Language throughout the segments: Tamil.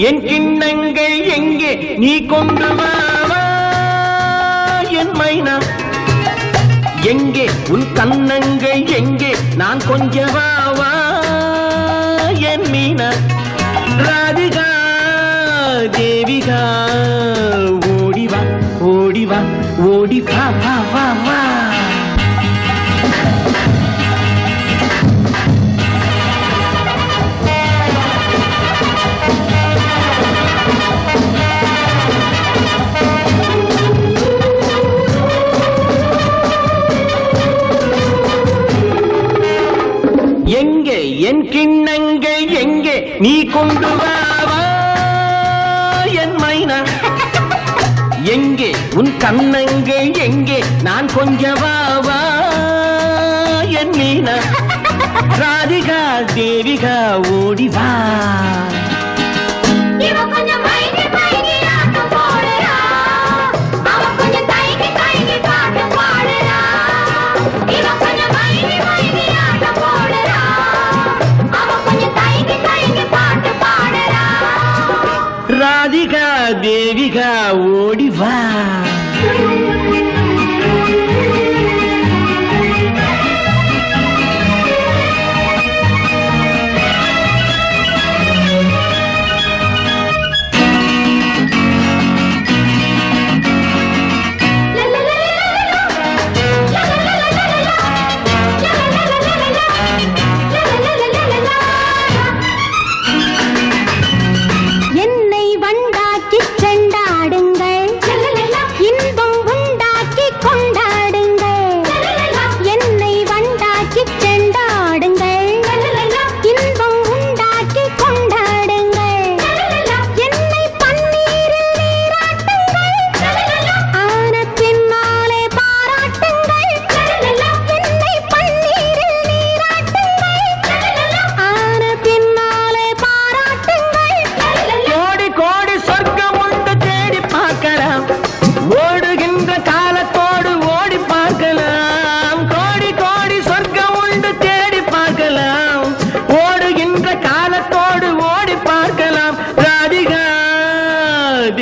என் கிண்ணங்கள் எங்கே நீ கொண்டு வா என் மைனா எங்கே உன் கண்ணங்கள் எங்கே நான் கொஞ்சம் வா என் மீனா ராதிகா தேவிகா ஓடிவா ஓடிவா ஓடி வா வா வா வா எங்கே என் கிண்ணங்கள் எங்கே நீ கொண்டு வா என் மைனா எங்கே உன் கண்ணங்கள் எங்கே நான் கொஞ்சம் வா என் மீனா ராதிகா தேவிகா ஓடிவா ராதிகா தேவிகா ஓடிவா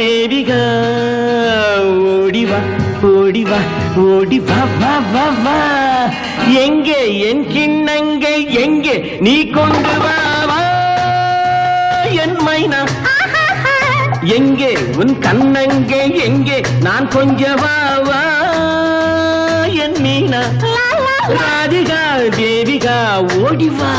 தேவிகா ஓடிவா ஓடிவா ஓடிவா வா வா வா எங்கே என் கிண்ணங்கள் எங்கே நீ கொண்டு வா என் மைனா எங்கே உன் கண்ணங்கள் எங்கே நான் கொஞ்சம் வா என் மீனா ராதிகா தேவிகா ஓடிவா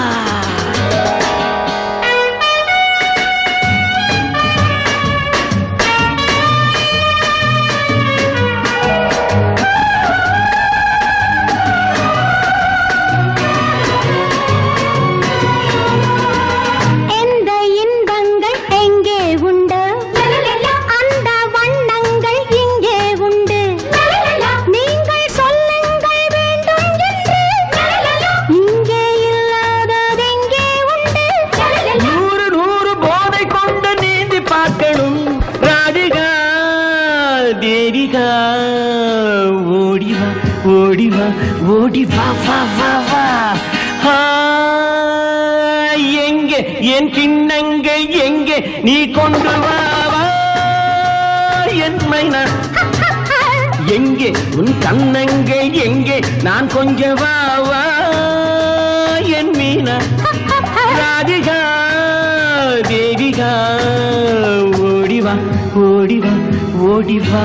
தேவிகா ஓடிவா ஓடிவா ஓடிவா வா வா வா எங்கே என் கிண்ணங்கள் எங்கே நீ கொண்டு வா என் மைனா எங்கே உன் கண்ணங்கள் எங்கே நான் கொஞ்சம் வா என் மீனா ராதிகா தேவிகா ஓடிவா ஓடிவா ஓடிவா